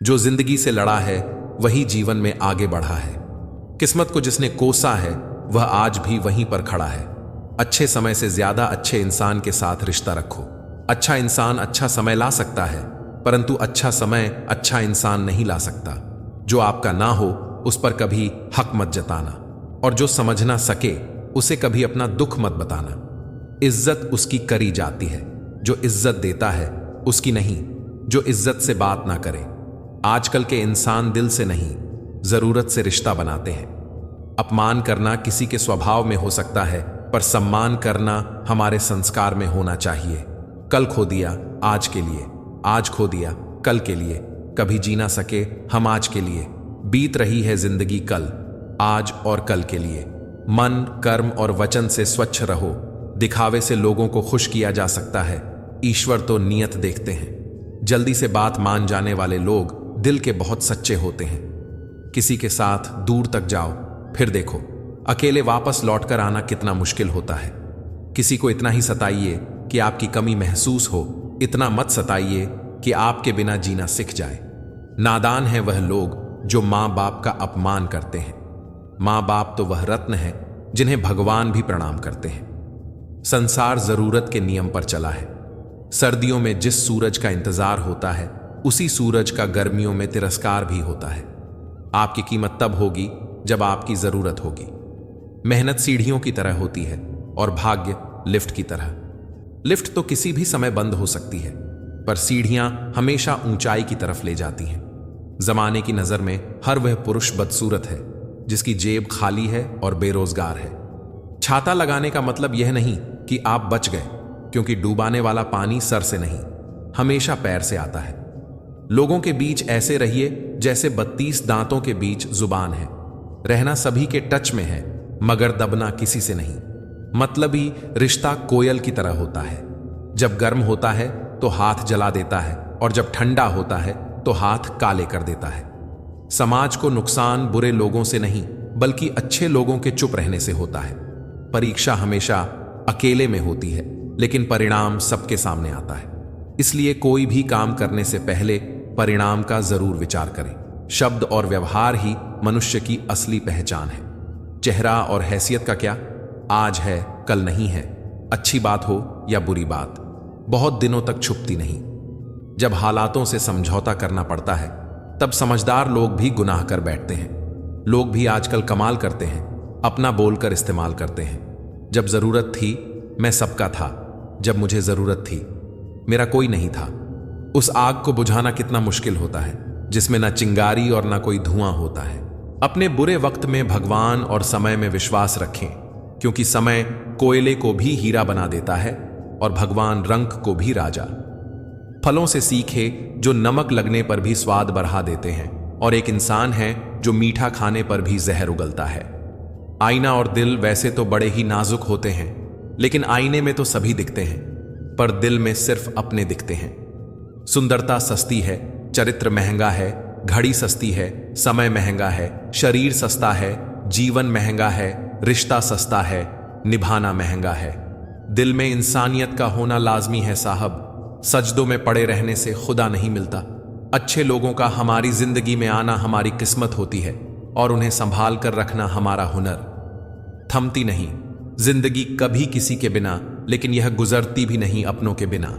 जो जिंदगी से लड़ा है वही जीवन में आगे बढ़ा है। किस्मत को जिसने कोसा है वह आज भी वहीं पर खड़ा है। अच्छे समय से ज्यादा अच्छे इंसान के साथ रिश्ता रखो। अच्छा इंसान अच्छा समय ला सकता है, परंतु अच्छा समय अच्छा इंसान नहीं ला सकता। जो आपका ना हो उस पर कभी हक मत जताना, और जो समझ ना सके उसे कभी अपना दुख मत बताना। इज्जत उसकी करी जाती है जो इज्जत देता है, उसकी नहीं जो इज्जत से बात ना करे। आजकल के इंसान दिल से नहीं, जरूरत से रिश्ता बनाते हैं। अपमान करना किसी के स्वभाव में हो सकता है, पर सम्मान करना हमारे संस्कार में होना चाहिए। कल खो दिया आज के लिए, आज खो दिया कल के लिए। कभी जी ना सके हम आज के लिए। बीत रही है जिंदगी कल, आज और कल के लिए। मन, कर्म और वचन से स्वच्छ रहो। दिखावे से लोगों को खुश किया जा सकता है, ईश्वर तो नियत देखते हैं। जल्दी से बात मान जाने वाले लोग दिल के बहुत सच्चे होते हैं। किसी के साथ दूर तक जाओ, फिर देखो अकेले वापस लौटकर आना कितना मुश्किल होता है। किसी को इतना ही सताइए कि आपकी कमी महसूस हो, इतना मत सताइए कि आपके बिना जीना सीख जाए। नादान है वह लोग जो माँ बाप का अपमान करते हैं। माँ बाप तो वह रत्न है जिन्हें भगवान भी प्रणाम करते हैं। संसार जरूरत के नियम पर चला है। सर्दियों में जिस सूरज का इंतजार होता है, उसी सूरज का गर्मियों में तिरस्कार भी होता है। आपकी कीमत तब होगी जब आपकी जरूरत होगी। मेहनत सीढ़ियों की तरह होती है और भाग्य लिफ्ट की तरह। लिफ्ट तो किसी भी समय बंद हो सकती है, पर सीढ़ियां हमेशा ऊंचाई की तरफ ले जाती हैं। जमाने की नजर में हर वह पुरुष बदसूरत है जिसकी जेब खाली है और बेरोजगार है। छाता लगाने का मतलब यह नहीं कि आप बच गए, क्योंकि डूबाने वाला पानी सर से नहीं, हमेशा पैर से आता है। लोगों के बीच ऐसे रहिए जैसे 32 दांतों के बीच जुबान है। रहना सभी के टच में है, मगर दबना किसी से नहीं। मतलबी रिश्ता कोयल की तरह होता है। जब गर्म होता है तो हाथ जला देता है, और जब ठंडा होता है तो हाथ काले कर देता है। समाज को नुकसान बुरे लोगों से नहीं, बल्कि अच्छे लोगों के चुप रहने से होता है। परीक्षा हमेशा अकेले में होती है, लेकिन परिणाम सबके सामने आता है। इसलिए कोई भी काम करने से पहले परिणाम का जरूर विचार करें। शब्द और व्यवहार ही मनुष्य की असली पहचान है। चेहरा और हैसियत का क्या, आज है कल नहीं है। अच्छी बात हो या बुरी बात, बहुत दिनों तक छुपती नहीं। जब हालातों से समझौता करना पड़ता है, तब समझदार लोग भी गुनाह कर बैठते हैं। लोग भी आजकल कमाल करते हैं, अपना बोलकर इस्तेमाल करते हैं। जब जरूरत थी मैं सबका था, जब मुझे जरूरत थी मेरा कोई नहीं था। उस आग को बुझाना कितना मुश्किल होता है जिसमें ना चिंगारी और ना कोई धुआं होता है। अपने बुरे वक्त में भगवान और समय में विश्वास रखें, क्योंकि समय कोयले को भी हीरा बना देता है और भगवान रंग को भी राजा। फलों से सीखे जो नमक लगने पर भी स्वाद बढ़ा देते हैं, और एक इंसान है जो मीठा खाने पर भी जहर उगलता है। आईना और दिल वैसे तो बड़े ही नाजुक होते हैं, लेकिन आईने में तो सभी दिखते हैं, पर दिल में सिर्फ अपने दिखते हैं। सुंदरता सस्ती है, चरित्र महंगा है, घड़ी सस्ती है, समय महंगा है, शरीर सस्ता है, जीवन महंगा है, रिश्ता सस्ता है, निभाना महंगा है। दिल में इंसानियत का होना लाजमी है साहब। सजदों में पड़े रहने से खुदा नहीं मिलता। अच्छे लोगों का हमारी जिंदगी में आना हमारी किस्मत होती है, और उन्हें संभाल कर रखना हमारा हुनर। थमती नहीं जिंदगी कभी किसी के बिना, लेकिन यह गुजरती भी नहीं अपनों के बिना।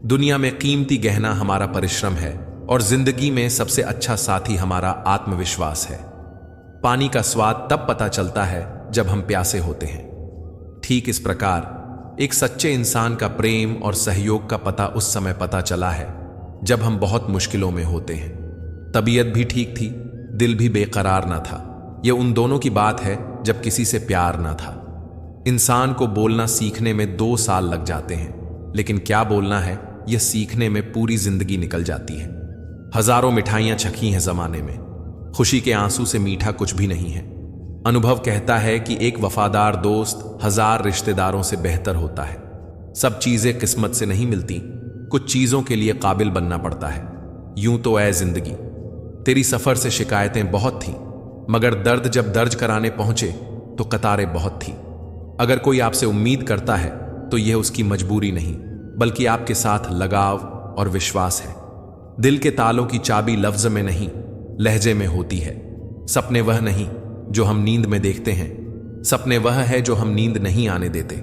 दुनिया में कीमती गहना हमारा परिश्रम है, और जिंदगी में सबसे अच्छा साथी हमारा आत्मविश्वास है। पानी का स्वाद तब पता चलता है जब हम प्यासे होते हैं। ठीक इस प्रकार एक सच्चे इंसान का प्रेम और सहयोग का पता उस समय पता चला है जब हम बहुत मुश्किलों में होते हैं। तबीयत भी ठीक थी, दिल भी बेकरार ना था। यह उन दोनों की बात है जब किसी से प्यार ना था। इंसान को बोलना सीखने में 2 साल लग जाते हैं, लेकिन क्या बोलना है यह सीखने में पूरी जिंदगी निकल जाती है। हजारों मिठाइयां चखी हैं जमाने में, खुशी के आंसू से मीठा कुछ भी नहीं है। अनुभव कहता है कि एक वफादार दोस्त 1000 रिश्तेदारों से बेहतर होता है। सब चीजें किस्मत से नहीं मिलती, कुछ चीजों के लिए काबिल बनना पड़ता है। यूं तो ऐ जिंदगी, तेरी सफर से शिकायतें बहुत थीं, मगर दर्द जब दर्ज कराने पहुंचे तो कतारें बहुत थीं। अगर कोई आपसे उम्मीद करता है तो यह उसकी मजबूरी नहीं, बल्कि आपके साथ लगाव और विश्वास है। दिल के तालों की चाबी लफ्ज में नहीं, लहजे में होती है। सपने वह नहीं जो हम नींद में देखते हैं, सपने वह है जो हम नींद नहीं आने देते।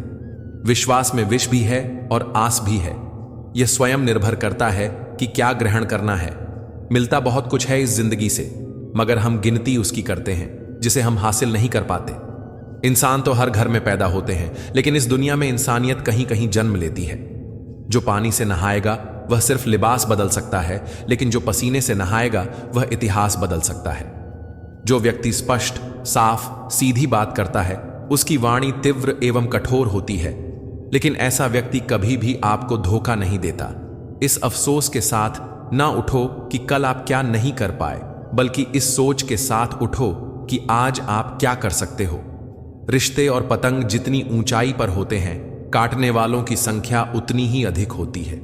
विश्वास में विष भी है और आस भी है। यह स्वयं निर्भर करता है कि क्या ग्रहण करना है। मिलता बहुत कुछ है इस जिंदगी से, मगर हम गिनती उसकी करते हैं जिसे हम हासिल नहीं कर पाते। इंसान तो हर घर में पैदा होते हैं, लेकिन इस दुनिया में इंसानियत कहीं कहीं जन्म लेती है। जो पानी से नहाएगा वह सिर्फ लिबास बदल सकता है, लेकिन जो पसीने से नहाएगा वह इतिहास बदल सकता है। जो व्यक्ति स्पष्ट, साफ, सीधी बात करता है उसकी वाणी तीव्र एवं कठोर होती है, लेकिन ऐसा व्यक्ति कभी भी आपको धोखा नहीं देता। इस अफसोस के साथ ना उठो कि कल आप क्या नहीं कर पाए, बल्कि इस सोच के साथ उठो कि आज आप क्या कर सकते हो। रिश्ते और पतंग जितनी ऊंचाई पर होते हैं, काटने वालों की संख्या उतनी ही अधिक होती है।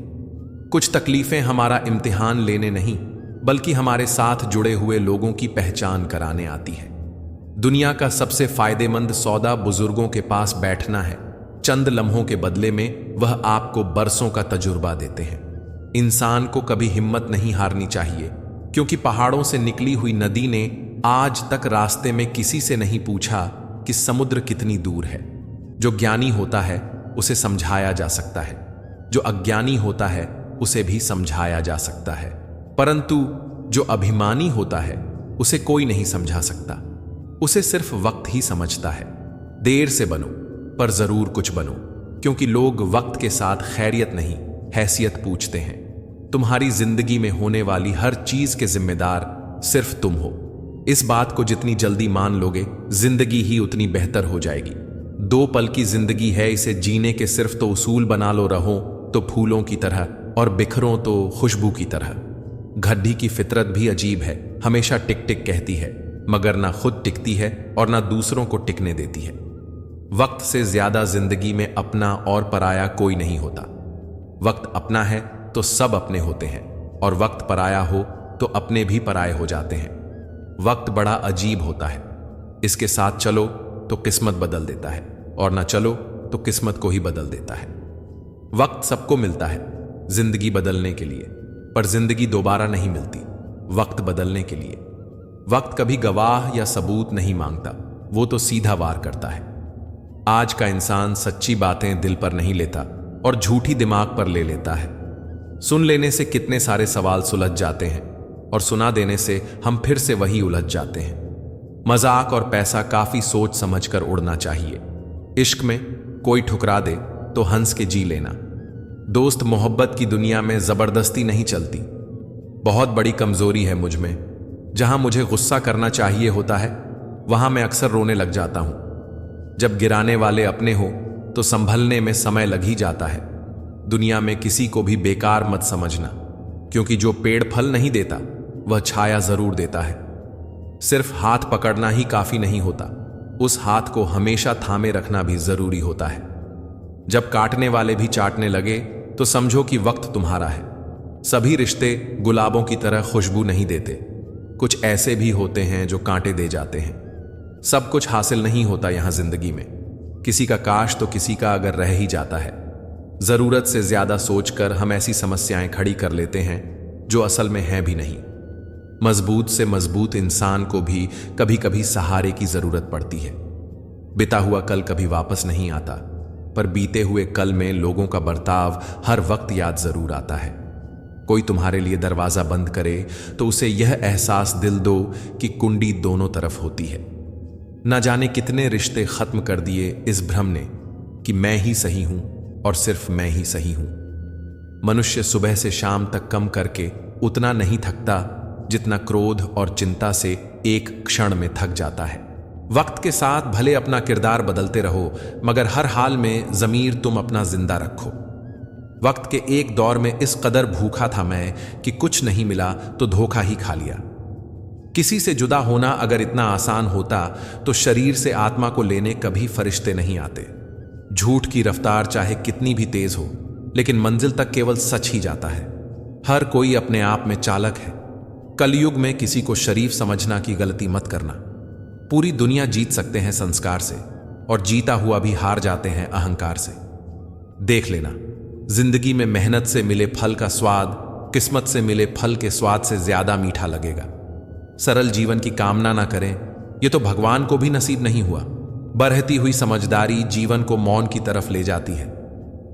कुछ तकलीफें हमारा इम्तिहान लेने नहीं, बल्कि हमारे साथ जुड़े हुए लोगों की पहचान कराने आती है। दुनिया का सबसे फायदेमंद सौदा बुजुर्गों के पास बैठना है। चंद लम्हों के बदले में वह आपको बरसों का तजुर्बा देते हैं। इंसान को कभी हिम्मत नहीं हारनी चाहिए, क्योंकि पहाड़ों से निकली हुई नदी ने आज तक रास्ते में किसी से नहीं पूछा कि समुद्र कितनी दूर है। जो ज्ञानी होता है उसे समझाया जा सकता है, जो अज्ञानी होता है उसे भी समझाया जा सकता है, परंतु जो अभिमानी होता है उसे कोई नहीं समझा सकता। उसे सिर्फ वक्त ही समझता है। देर से बनो पर जरूर कुछ बनो, क्योंकि लोग वक्त के साथ खैरियत नहीं, हैसियत पूछते हैं। तुम्हारी जिंदगी में होने वाली हर चीज के जिम्मेदार सिर्फ तुम हो। इस बात को जितनी जल्दी मान लोगे, जिंदगी ही उतनी बेहतर हो जाएगी। 2 पल की जिंदगी है, इसे जीने के सिर्फ तो उसूल बना लो। रहो तो फूलों की तरह और बिखरो तो खुशबू की तरह। गड्ढी की फितरत भी अजीब है, हमेशा टिक टिक कहती है, मगर ना खुद टिकती है और ना दूसरों को टिकने देती है। वक्त से ज्यादा जिंदगी में अपना और पराया कोई नहीं होता। वक्त अपना है तो सब अपने होते हैं, और वक्त पराया हो तो अपने भी पराये हो जाते हैं। वक्त बड़ा अजीब होता है। इसके साथ चलो तो किस्मत बदल देता है, और ना चलो तो किस्मत को ही बदल देता है। वक्त सबको मिलता है जिंदगी बदलने के लिए, पर जिंदगी दोबारा नहीं मिलती वक्त बदलने के लिए। वक्त कभी गवाह या सबूत नहीं मांगता, वो तो सीधा वार करता है। आज का इंसान सच्ची बातें दिल पर नहीं लेता और झूठी दिमाग पर ले लेता है। सुन लेने से कितने सारे सवाल सुलझ जाते हैं, और सुना देने से हम फिर से वही उलझ जाते हैं। मजाक और पैसा काफी सोच समझकर उड़ना चाहिए। इश्क में कोई ठुकरा दे तो हंस के जी लेना। दोस्त मोहब्बत की दुनिया में जबरदस्ती नहीं चलती। बहुत बड़ी कमजोरी है मुझ में। जहां मुझे गुस्सा करना चाहिए होता है, वहां मैं अक्सर रोने लग जाता हूं। जब गिराने वाले अपने हो तो संभलने में समय लग ही जाता है। दुनिया में किसी को भी बेकार मत समझना, क्योंकि जो पेड़ फल नहीं देता वह छाया जरूर देता है। सिर्फ हाथ पकड़ना ही काफी नहीं होता, उस हाथ को हमेशा थामे रखना भी जरूरी होता है। जब काटने वाले भी चाटने लगे तो समझो कि वक्त तुम्हारा है। सभी रिश्ते गुलाबों की तरह खुशबू नहीं देते, कुछ ऐसे भी होते हैं जो कांटे दे जाते हैं। सब कुछ हासिल नहीं होता यहां जिंदगी में। किसी का काश तो किसी का अगर रह ही जाता है। जरूरत से ज्यादा सोचकर हम ऐसी समस्याएं खड़ी कर लेते हैं जो असल में हैं भी नहीं। मजबूत से मजबूत इंसान को भी कभी कभी सहारे की जरूरत पड़ती है। बिता हुआ कल कभी वापस नहीं आता, पर बीते हुए कल में लोगों का बर्ताव हर वक्त याद जरूर आता है। कोई तुम्हारे लिए दरवाजा बंद करे तो उसे यह एहसास दिल दो कि कुंडी दोनों तरफ होती है। न जाने कितने रिश्ते खत्म कर दिए इस भ्रम ने कि मैं ही सही हूं और सिर्फ मैं ही सही हूं। मनुष्य सुबह से शाम तक कम करके उतना नहीं थकता जितना क्रोध और चिंता से एक क्षण में थक जाता है। वक्त के साथ भले अपना किरदार बदलते रहो, मगर हर हाल में ज़मीर तुम अपना जिंदा रखो। वक्त के एक दौर में इस कदर भूखा था मैं कि कुछ नहीं मिला तो धोखा ही खा लिया। किसी से जुदा होना अगर इतना आसान होता तो शरीर से आत्मा को लेने कभी फरिश्ते नहीं आते। झूठ की रफ्तार चाहे कितनी भी तेज हो, लेकिन मंजिल तक केवल सच ही जाता है। हर कोई अपने आप में चालक है। कलयुग में किसी को शरीफ समझना की गलती मत करना। पूरी दुनिया जीत सकते हैं संस्कार से, और जीता हुआ भी हार जाते हैं अहंकार से। देख लेना, जिंदगी में मेहनत से मिले फल का स्वाद किस्मत से मिले फल के स्वाद से ज्यादा मीठा लगेगा। सरल जीवन की कामना ना करें, यह तो भगवान को भी नसीब नहीं हुआ। बढ़ती हुई समझदारी जीवन को मौन की तरफ ले जाती है।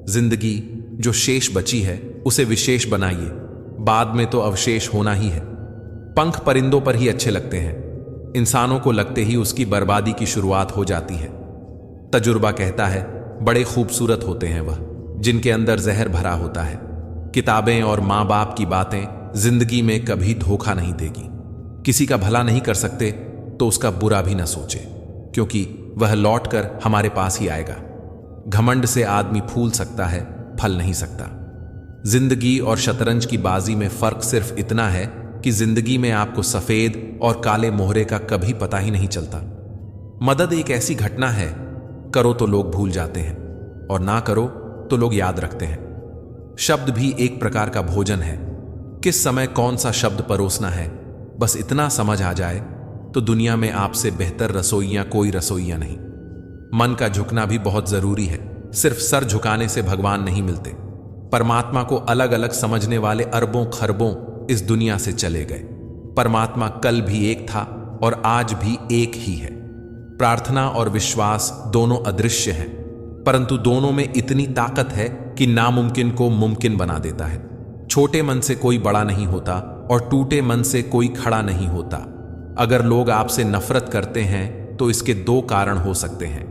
जिंदगी जो शेष बची है उसे विशेष बनाइए, बाद में तो अवशेष होना ही है। पंख परिंदों पर ही अच्छे लगते हैं, इंसानों को लगते ही उसकी बर्बादी की शुरुआत हो जाती है। तजुर्बा कहता है बड़े खूबसूरत होते हैं वह जिनके अंदर जहर भरा होता है। किताबें और माँ बाप की बातें जिंदगी में कभी धोखा नहीं देगी। किसी का भला नहीं कर सकते तो उसका बुरा भी ना सोचे, क्योंकि वह लौटकर हमारे पास ही आएगा। घमंड से आदमी फूल सकता है, फल नहीं सकता। जिंदगी और शतरंज की बाजी में फर्क सिर्फ इतना है कि जिंदगी में आपको सफेद और काले मोहरे का कभी पता ही नहीं चलता। मदद एक ऐसी घटना है, करो तो लोग भूल जाते हैं और ना करो तो लोग याद रखते हैं। शब्द भी एक प्रकार का भोजन है। किस समय कौन सा शब्द परोसना है, बस इतना समझ आ जाए तो दुनिया में आपसे बेहतर रसोइया कोई रसोइया नहीं। मन का झुकना भी बहुत जरूरी है। सिर्फ सर झुकाने से भगवान नहीं मिलते। परमात्मा को अलग अलग समझने वाले अरबों खरबों इस दुनिया से चले गए। परमात्मा कल भी एक था और आज भी एक ही है। प्रार्थना और विश्वास दोनों अदृश्य हैं, परंतु दोनों में इतनी ताकत है कि नामुमकिन को मुमकिन बना देता है। छोटे मन से कोई बड़ा नहीं होता और टूटे मन से कोई खड़ा नहीं होता। अगर लोग आपसे नफरत करते हैं तो इसके दो कारण हो सकते हैं।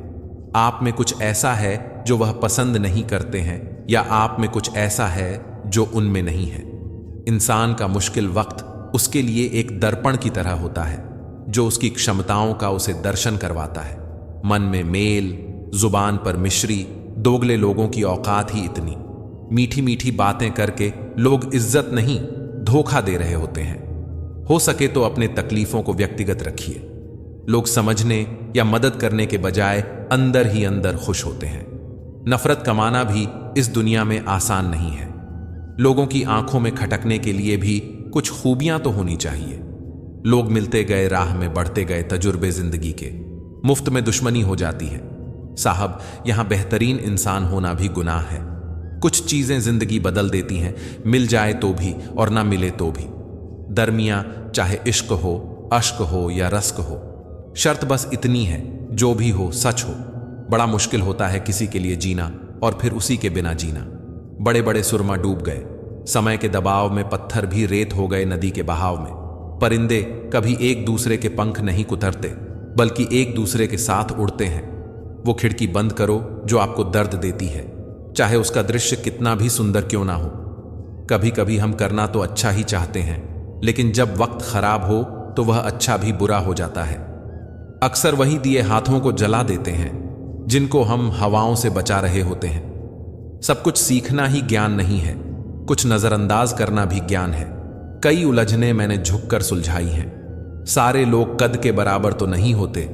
आप में कुछ ऐसा है जो वह पसंद नहीं करते हैं, या आप में कुछ ऐसा है जो उनमें नहीं है। इंसान का मुश्किल वक्त उसके लिए एक दर्पण की तरह होता है जो उसकी क्षमताओं का उसे दर्शन करवाता है। मन में मेल, जुबान पर मिश्री, दोगले लोगों की औकात ही इतनी। मीठी मीठी बातें करके लोग इज्जत नहीं धोखा दे रहे होते हैं। हो सके तो अपने तकलीफों को व्यक्तिगत रखिए। लोग समझने या मदद करने के बजाय अंदर ही अंदर खुश होते हैं। नफरत कमाना भी इस दुनिया में आसान नहीं है। लोगों की आंखों में खटकने के लिए भी कुछ खूबियां तो होनी चाहिए। लोग मिलते गए, राह में बढ़ते गए तजुर्बे जिंदगी के। मुफ्त में दुश्मनी हो जाती है। साहब, यहां बेहतरीन इंसान होना भी गुनाह है। कुछ चीजें जिंदगी बदल देती हैं, मिल जाए तो भी और ना मिले तो भी। दरमियां चाहे इश्क हो, अश्क हो या रस्क हो, शर्त बस इतनी है जो भी हो सच हो। बड़ा मुश्किल होता है किसी के लिए जीना और फिर उसी के बिना जीना। बड़े बड़े सुरमा डूब गए, समय के दबाव में पत्थर भी रेत हो गए नदी के बहाव में। परिंदे कभी एक दूसरे के पंख नहीं कुतरते, बल्कि एक दूसरे के साथ उड़ते हैं। वो खिड़की बंद करो जो आपको दर्द देती है, चाहे उसका दृश्य कितना भी सुंदर क्यों ना हो। कभी कभी हम करना तो अच्छा ही चाहते हैं, लेकिन जब वक्त खराब हो तो वह अच्छा भी बुरा हो जाता है। अक्सर वही दिए हाथों को जला देते हैं जिनको हम हवाओं से बचा रहे होते हैं। सब कुछ सीखना ही ज्ञान नहीं है, कुछ नजरअंदाज करना भी ज्ञान है। कई उलझने मैंने झुककर सुलझाई हैं। सारे लोग कद के बराबर तो नहीं होते।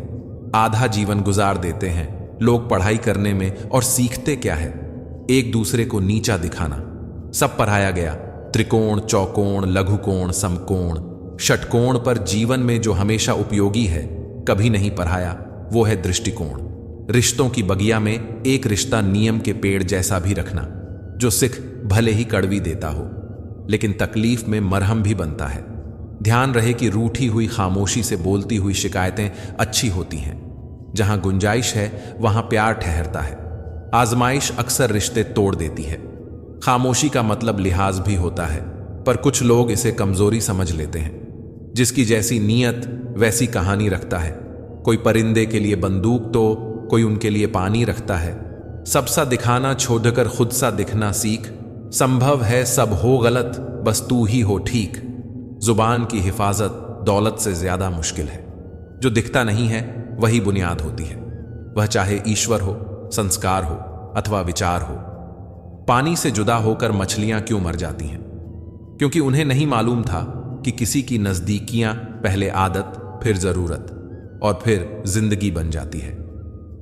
आधा जीवन गुजार देते हैं लोग पढ़ाई करने में, और सीखते क्या है? एक दूसरे को नीचा दिखाना। सब पढ़ाया गया, त्रिकोण, चौकोण, लघुकोण, समकोण, षटकोण, पर जीवन में जो हमेशा उपयोगी है कभी नहीं पढ़ाया, वो है दृष्टिकोण। रिश्तों की बगिया में एक रिश्ता नियम के पेड़ जैसा भी रखना, जो सिख भले ही कड़वी देता हो लेकिन तकलीफ में मरहम भी बनता है। ध्यान रहे कि रूठी हुई खामोशी से बोलती हुई शिकायतें अच्छी होती हैं। जहां गुंजाइश है वहां प्यार ठहरता है। आजमाइश अक्सर रिश्ते तोड़ देती है। खामोशी का मतलब लिहाज भी होता है, पर कुछ लोग इसे कमजोरी समझ लेते हैं। जिसकी जैसी नीयत वैसी कहानी रखता है। कोई परिंदे के लिए बंदूक तो कोई उनके लिए पानी रखता है। सबसा दिखाना छोड़कर खुद सा दिखना सीख। संभव है सब हो गलत, बस तू ही हो ठीक। जुबान की हिफाजत दौलत से ज्यादा मुश्किल है। जो दिखता नहीं है वही बुनियाद होती है, वह चाहे ईश्वर हो, संस्कार हो अथवा विचार हो। पानी से जुदा होकर मछलियां क्यों मर जाती हैं? क्योंकि उन्हें नहीं मालूम था कि किसी की नजदीकियां पहले आदत, फिर जरूरत और फिर जिंदगी बन जाती है।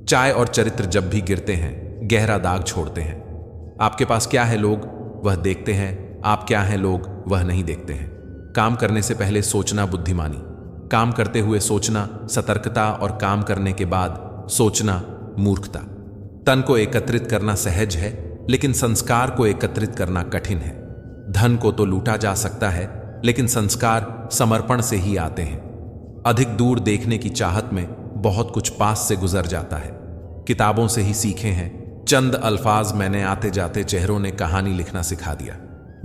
चाय और चरित्र जब भी गिरते हैं गहरा दाग छोड़ते हैं। आपके पास क्या है लोग वह देखते हैं, आप क्या हैं लोग वह नहीं देखते हैं। काम करने से पहले सोचना बुद्धिमानी, काम करते हुए सोचना सतर्कता, और काम करने के बाद सोचना मूर्खता। तन को एकत्रित करना सहज है, लेकिन संस्कार को एकत्रित करना कठिन है। धन को तो लूटा जा सकता है, लेकिन संस्कार समर्पण से ही आते हैं। अधिक दूर देखने की चाहत में बहुत कुछ पास से गुजर जाता है। किताबों से ही सीखे हैं, चंद अल्फाज मैंने आते जाते चेहरों ने कहानी लिखना सिखा दिया।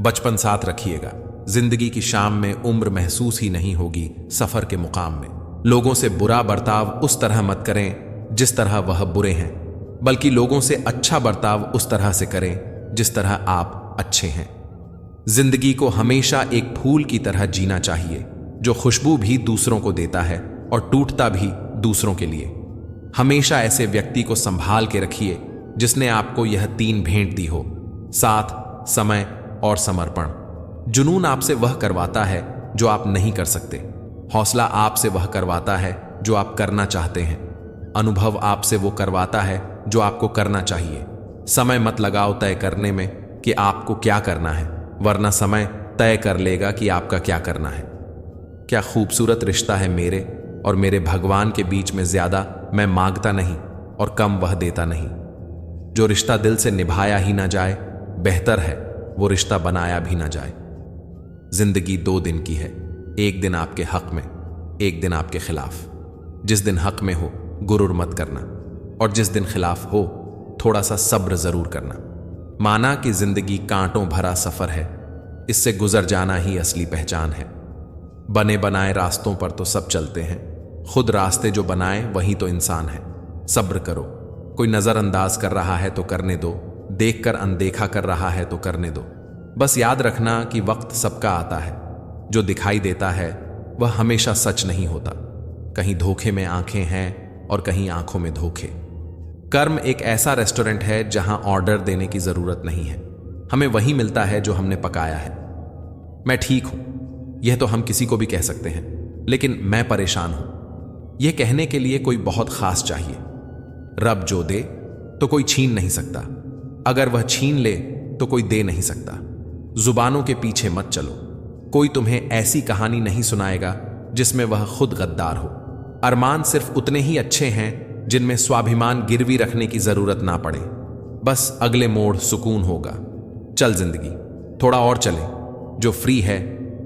बचपन साथ रखिएगा, जिंदगी की शाम में उम्र महसूस ही नहीं होगी सफर के मुकाम में। लोगों से बुरा बर्ताव उस तरह मत करें जिस तरह वह बुरे हैं, बल्कि लोगों से अच्छा बर्ताव उस तरह से करें जिस तरह आप अच्छे हैं। जिंदगी को हमेशा एक फूल की तरह जीना चाहिए, जो खुशबू भी दूसरों को देता है और टूटता भी दूसरों के लिए। हमेशा ऐसे व्यक्ति को संभाल के रखिए जिसने आपको यह 3 भेंट दी हो: साथ, समय और समर्पण। जुनून आपसे वह करवाता है जो आप नहीं कर सकते। हौसला आपसे वह करवाता है जो आप करना चाहते हैं। अनुभव आपसे वो करवाता है जो आपको करना चाहिए। समय मत लगाओ तय करने में कि आपको क्या करना है, वरना समय तय कर लेगा कि आपका क्या करना है। क्या खूबसूरत रिश्ता है मेरे और मेरे भगवान के बीच में। ज्यादा मैं मांगता नहीं और कम वह देता नहीं। जो रिश्ता दिल से निभाया ही ना जाए, बेहतर है वो रिश्ता बनाया भी ना जाए। जिंदगी 2 दिन की है, एक दिन आपके हक में, एक दिन आपके खिलाफ। जिस दिन हक में हो गुरूर मत करना, और जिस दिन खिलाफ हो थोड़ा सा सब्र जरूर करना। माना कि जिंदगी कांटों भरा सफर है, इससे गुजर जाना ही असली पहचान है। बने बनाए रास्तों पर तो सब चलते हैं, खुद रास्ते जो बनाए वही तो इंसान है। सब्र करो, कोई नजरअंदाज कर रहा है तो करने दो, देखकर अनदेखा कर रहा है तो करने दो। बस याद रखना कि वक्त सबका आता है, जो दिखाई देता है वह हमेशा सच नहीं होता। कहीं धोखे में आंखें हैं और कहीं आंखों में धोखे। कर्म एक ऐसा रेस्टोरेंट है जहां ऑर्डर देने की जरूरत नहीं है, हमें वही मिलता है जो हमने पकाया है। मैं ठीक हूं यह तो हम किसी को भी कह सकते हैं, लेकिन मैं परेशान हूं यह कहने के लिए कोई बहुत खास चाहिए। रब जो दे तो कोई छीन नहीं सकता, अगर वह छीन ले तो कोई दे नहीं सकता। जुबानों के पीछे मत चलो, कोई तुम्हें ऐसी कहानी नहीं सुनाएगा जिसमें वह खुद गद्दार हो। अरमान सिर्फ उतने ही अच्छे हैं जिनमें स्वाभिमान गिरवी रखने की जरूरत ना पड़े। बस अगले मोड़ सुकून होगा। चल जिंदगी थोड़ा और चले, जो फ्री है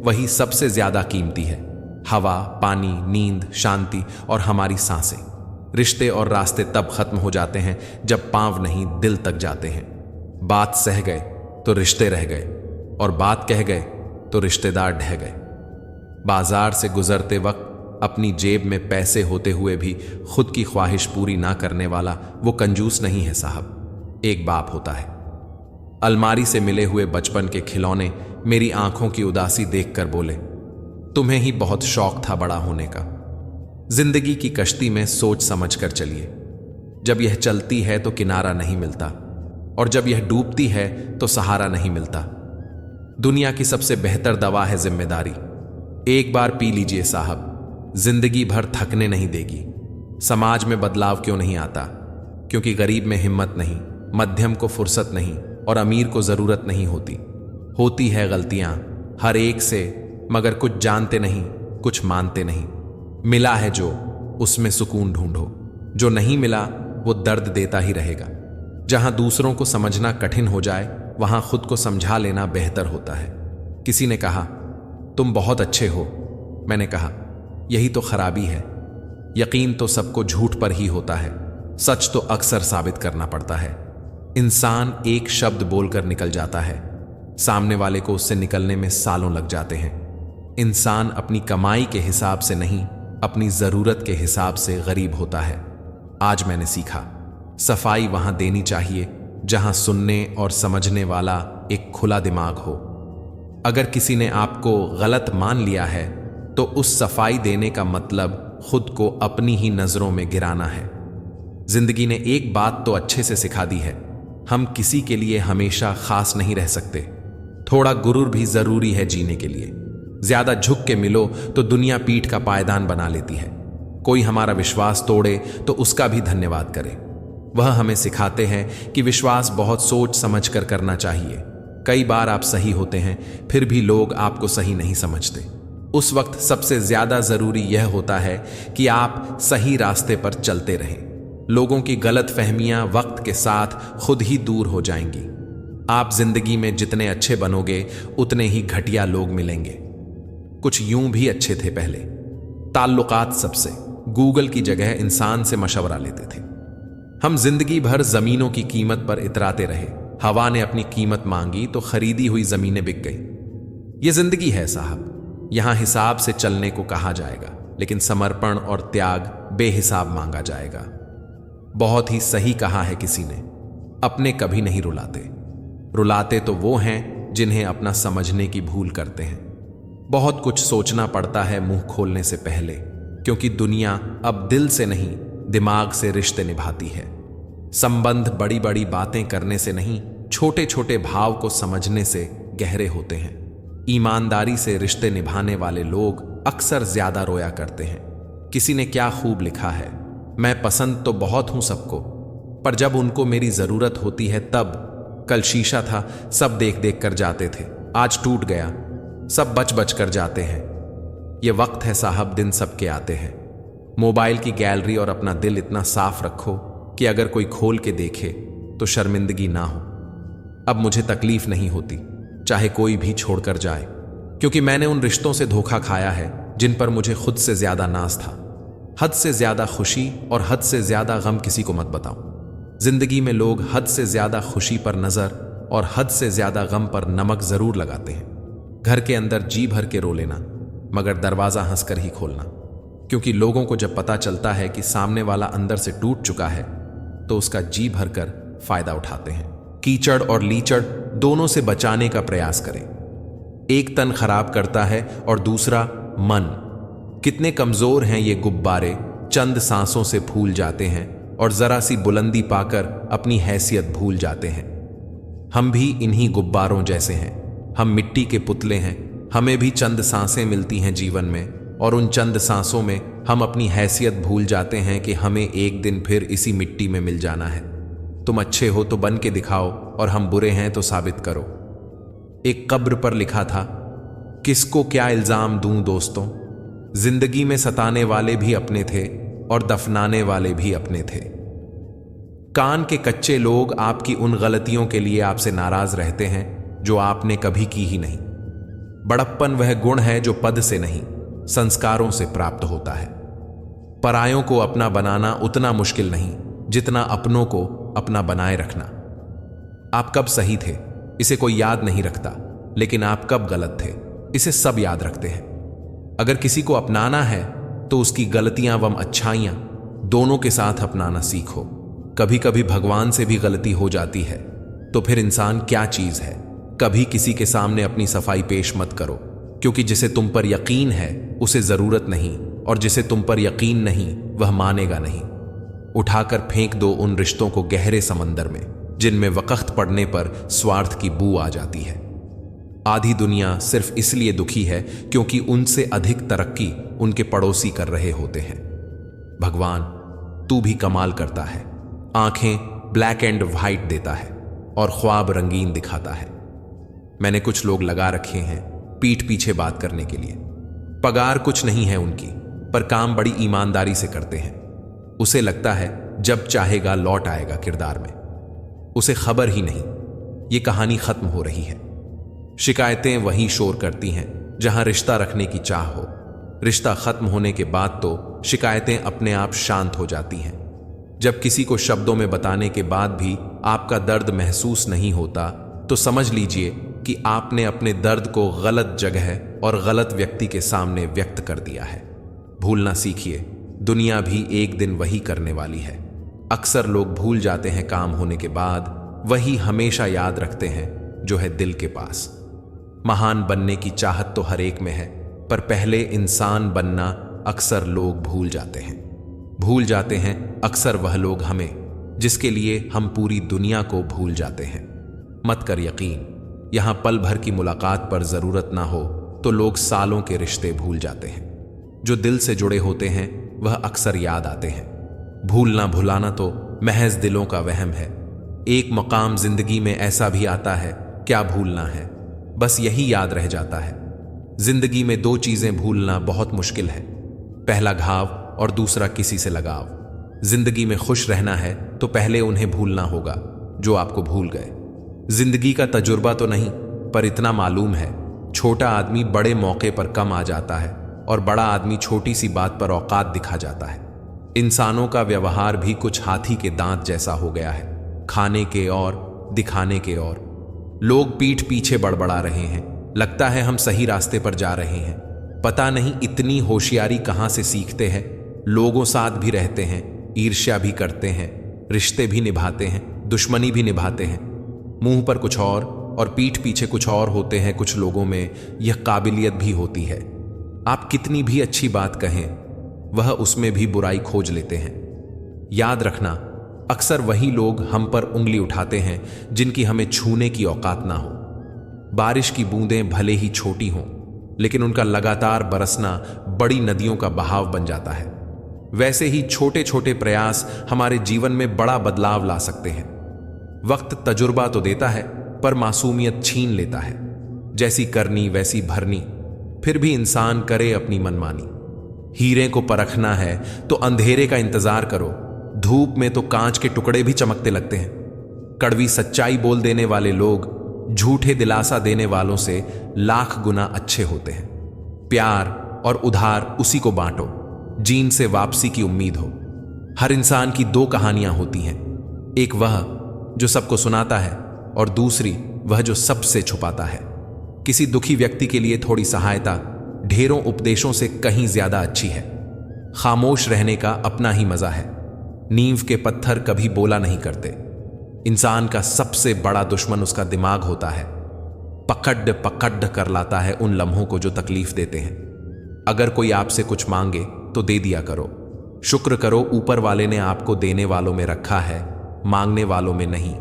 वही सबसे ज्यादा कीमती है। हवा, पानी, नींद, शांति और हमारी सांसें। रिश्ते और रास्ते तब खत्म हो जाते हैं जब पांव नहीं दिल तक जाते हैं। बात सह गए तो रिश्ते रह गए, और बात कह गए तो रिश्तेदार ढह गए। बाजार से गुजरते वक्त अपनी जेब में पैसे होते हुए भी खुद की ख्वाहिश पूरी ना करने वाला वो कंजूस नहीं है साहब, एक बाप होता है। अलमारी से मिले हुए बचपन के खिलौने मेरी आंखों की उदासी देखकर बोले, तुम्हें ही बहुत शौक था बड़ा होने का। जिंदगी की कश्ती में सोच समझ कर चलिए। जब यह चलती है तो किनारा नहीं मिलता, और जब यह डूबती है तो सहारा नहीं मिलता। दुनिया की सबसे बेहतर दवा है जिम्मेदारी। एक बार पी लीजिए साहब, जिंदगी भर थकने नहीं देगी। समाज में बदलाव क्यों नहीं आता? क्योंकि गरीब में हिम्मत नहीं, मध्यम को फुर्सत नहीं और अमीर को जरूरत नहीं होती। होती है गलतियां हर एक से, मगर कुछ जानते नहीं, कुछ मानते नहीं। मिला है जो, उसमें सुकून ढूंढो। जो नहीं मिला वो दर्द देता ही रहेगा। जहां दूसरों को समझना कठिन हो जाए वहां खुद को समझा लेना बेहतर होता है। किसी ने कहा तुम बहुत अच्छे हो, मैंने कहा यही तो खराबी है। यकीन तो सबको झूठ पर ही होता है, सच तो अक्सर साबित करना पड़ता है। इंसान एक शब्द बोलकर निकल जाता है, सामने वाले को उससे निकलने में सालों लग जाते हैं। इंसान अपनी कमाई के हिसाब से नहीं, अपनी जरूरत के हिसाब से गरीब होता है। आज मैंने सीखा, सफाई वहां देनी चाहिए जहां सुनने और समझने वाला एक खुला दिमाग हो। अगर किसी ने आपको गलत मान लिया है तो उस सफाई देने का मतलब खुद को अपनी ही नजरों में गिराना है। जिंदगी ने एक बात तो अच्छे से सिखा दी है, हम किसी के लिए हमेशा खास नहीं रह सकते। थोड़ा गुरूर भी जरूरी है जीने के लिए। ज्यादा झुक के मिलो तो दुनिया पीठ का पायदान बना लेती है। कोई हमारा विश्वास तोड़े तो उसका भी धन्यवाद करे। वह हमें सिखाते हैं कि विश्वास बहुत सोच समझ कर करना चाहिए। कई बार आप सही होते हैं फिर भी लोग आपको सही नहीं समझते। उस वक्त सबसे ज्यादा जरूरी यह होता है कि आप सही रास्ते पर चलते रहें। लोगों की गलत फहमियां वक्त के साथ खुद ही दूर हो जाएंगी। आप जिंदगी में जितने अच्छे बनोगे उतने ही घटिया लोग मिलेंगे। कुछ यूं भी अच्छे थे पहले, ताल्लुकात सबसे, गूगल की जगह इंसान से मशवरा लेते थे। हम जिंदगी भर जमीनों की कीमत पर इतराते रहे, हवा ने अपनी कीमत मांगी तो खरीदी हुई जमीनें बिक गई। ये जिंदगी है साहब, यहां हिसाब से चलने को कहा जाएगा, लेकिन समर्पण और त्याग बेहिसाब मांगा जाएगा। बहुत ही सही कहा है किसी ने, अपने कभी नहीं रुलाते, रुलाते तो वो हैं जिन्हें अपना समझने की भूल करते हैं। बहुत कुछ सोचना पड़ता है मुंह खोलने से पहले, क्योंकि दुनिया अब दिल से नहीं दिमाग से रिश्ते निभाती है। संबंध बड़ी बड़ी बातें करने से नहीं, छोटे छोटे भाव को समझने से गहरे होते हैं। ईमानदारी से रिश्ते निभाने वाले लोग अक्सर ज्यादा रोया करते हैं। किसी ने क्या खूब लिखा है, मैं पसंद तो बहुत हूं सबको, पर जब उनको मेरी जरूरत होती है तब। कल शीशा था, सब देख देख कर जाते थे, आज टूट गया, सब बच बच कर जाते हैं। ये वक्त है साहब, दिन सबके आते हैं। मोबाइल की गैलरी और अपना दिल इतना साफ रखो कि अगर कोई खोल के देखे तो शर्मिंदगी ना हो। अब मुझे तकलीफ नहीं होती चाहे कोई भी छोड़कर जाए, क्योंकि मैंने उन रिश्तों से धोखा खाया है जिन पर मुझे खुद से ज्यादा नाज था। हद से ज्यादा खुशी और हद से ज्यादा गम किसी को मत बताओ। जिंदगी में लोग हद से ज्यादा खुशी पर नजर और हद से ज्यादा गम पर नमक जरूर लगाते हैं। घर के अंदर जी भर के रो लेना, मगर दरवाजा हंसकर ही खोलना, क्योंकि लोगों को जब पता चलता है कि सामने वाला अंदर से टूट चुका है तो उसका जी भरकर फायदा उठाते हैं। कीचड़ और लीचड़ दोनों से बचाने का प्रयास करें। एक तन खराब करता है और दूसरा मन। कितने कमजोर हैं ये गुब्बारे, चंद सांसों से फूल जाते हैं और जरा सी बुलंदी पाकर अपनी हैसियत भूल जाते हैं। हम भी इन्हीं गुब्बारों जैसे हैं, हम मिट्टी के पुतले हैं। हमें भी चंद सांसें मिलती हैं जीवन में, और उन चंद सांसों में हम अपनी हैसियत भूल जाते हैं कि हमें एक दिन फिर इसी मिट्टी में मिल जाना है। तुम अच्छे हो तो बन के दिखाओ, और हम बुरे हैं तो साबित करो। एक कब्र पर लिखा था, किसको क्या इल्जाम दूं दोस्तों, जिंदगी में सताने वाले भी अपने थे और दफनाने वाले भी अपने थे। कान के कच्चे लोग आपकी उन गलतियों के लिए आपसे नाराज रहते हैं जो आपने कभी की ही नहीं। बड़प्पन वह गुण है जो पद से नहीं, संस्कारों से प्राप्त होता है। परायों को अपना बनाना उतना मुश्किल नहीं जितना अपनों को अपना बनाए रखना। आप कब सही थे इसे कोई याद नहीं रखता, लेकिन आप कब गलत थे इसे सब याद रखते हैं। अगर किसी को अपनाना है तो उसकी गलतियां व अच्छाइयां दोनों के साथ अपनाना सीखो। कभी कभी भगवान से भी गलती हो जाती है, तो फिर इंसान क्या चीज है। कभी किसी के सामने अपनी सफाई पेश मत करो, क्योंकि जिसे तुम पर यकीन है उसे जरूरत नहीं, और जिसे तुम पर यकीन नहीं वह मानेगा नहीं। उठाकर फेंक दो उन रिश्तों को गहरे समंदर में जिनमें वक्त पड़ने पर स्वार्थ की बू आ जाती है। आधी दुनिया सिर्फ इसलिए दुखी है क्योंकि उनसे अधिक तरक्की उनके पड़ोसी कर रहे होते हैं। भगवान तू भी कमाल करता है, आंखें ब्लैक एंड व्हाइट देता है और ख्वाब रंगीन दिखाता है। मैंने कुछ लोग लगा रखे हैं पीठ पीछे बात करने के लिए। पगार कुछ नहीं है उनकी, पर काम बड़ी ईमानदारी से करते हैं। उसे लगता है जब चाहेगा लौट आएगा किरदार में, उसे खबर ही नहीं ये कहानी खत्म हो रही है। शिकायतें वहीं शोर करती हैं जहां रिश्ता रखने की चाह हो। रिश्ता खत्म होने के बाद तो शिकायतें अपने आप शांत हो जाती हैं। जब किसी को शब्दों में बताने के बाद भी आपका दर्द महसूस नहीं होता, तो समझ लीजिए कि आपने अपने दर्द को गलत जगह और गलत व्यक्ति के सामने व्यक्त कर दिया है। भूलना सीखिए, दुनिया भी एक दिन वही करने वाली है। अक्सर लोग भूल जाते हैं काम होने के बाद, वही हमेशा याद रखते हैं जो है दिल के पास। महान बनने की चाहत तो हर एक में है, पर पहले इंसान बनना अक्सर लोग भूल जाते हैं। भूल जाते हैं अक्सर वह लोग हमें जिसके लिए हम पूरी दुनिया को भूल जाते हैं। मत कर यकीन, यहां पल भर की मुलाकात पर जरूरत ना हो तो लोग सालों के रिश्ते भूल जाते हैं। जो दिल से जुड़े होते हैं वह अक्सर याद आते हैं। भूलना भुलाना तो महज दिलों का वहम है। एक मकाम जिंदगी में ऐसा भी आता है, क्या भूलना है, बस यही याद रह जाता है। जिंदगी में दो चीजें भूलना बहुत मुश्किल है, पहला घाव और दूसरा किसी से लगाव। जिंदगी में खुश रहना है तो पहले उन्हें भूलना होगा जो आपको भूल गए। जिंदगी का तजुर्बा तो नहीं, पर इतना मालूम है, छोटा आदमी बड़े मौके पर कम आ जाता है और बड़ा आदमी छोटी सी बात पर औकात दिखा जाता है। इंसानों का व्यवहार भी कुछ हाथी के दांत जैसा हो गया है, खाने के और दिखाने के और। लोग पीठ पीछे बड़बड़ा रहे हैं, लगता है हम सही रास्ते पर जा रहे हैं। पता नहीं इतनी होशियारी कहां से सीखते हैं। लोगों साथ भी रहते हैं, ईर्ष्या भी करते हैं, रिश्ते भी निभाते हैं, दुश्मनी भी निभाते हैं। मुंह पर कुछ और पीठ पीछे कुछ और होते हैं। कुछ लोगों में यह काबिलियत भी होती है, आप कितनी भी अच्छी बात कहें, वह उसमें भी बुराई खोज लेते हैं। याद रखना, अक्सर वही लोग हम पर उंगली उठाते हैं जिनकी हमें छूने की औकात ना हो। बारिश की बूंदें भले ही छोटी हों, लेकिन उनका लगातार बरसना बड़ी नदियों का बहाव बन जाता है। वैसे ही छोटे छोटे प्रयास हमारे जीवन में बड़ा बदलाव ला सकते हैं। वक्त तजुर्बा तो देता है, पर मासूमियत छीन लेता है। जैसी करनी वैसी भरनी, फिर भी इंसान करे अपनी मनमानी। हीरे को परखना है तो अंधेरे का इंतजार करो, धूप में तो कांच के टुकड़े भी चमकते लगते हैं। कड़वी सच्चाई बोल देने वाले लोग झूठे दिलासा देने वालों से लाख गुना अच्छे होते हैं। प्यार और उधार उसी को बांटो जीन से वापसी की उम्मीद हो। हर इंसान की दो कहानियां होती हैं, एक वह जो सबको सुनाता है और दूसरी वह जो सबसे छुपाता है। किसी दुखी व्यक्ति के लिए थोड़ी सहायता ढेरों उपदेशों से कहीं ज्यादा अच्छी है। खामोश रहने का अपना ही मजा है। नींव के पत्थर कभी बोला नहीं करते। इंसान का सबसे बड़ा दुश्मन उसका दिमाग होता है। पकड़ पकड़ कर लाता है उन लम्हों को जो तकलीफ देते हैं। अगर कोई आपसे कुछ मांगे तो दे दिया करो। शुक्र करो ऊपर वाले ने आपको देने वालों में रखा है, मांगने वालों में नहीं।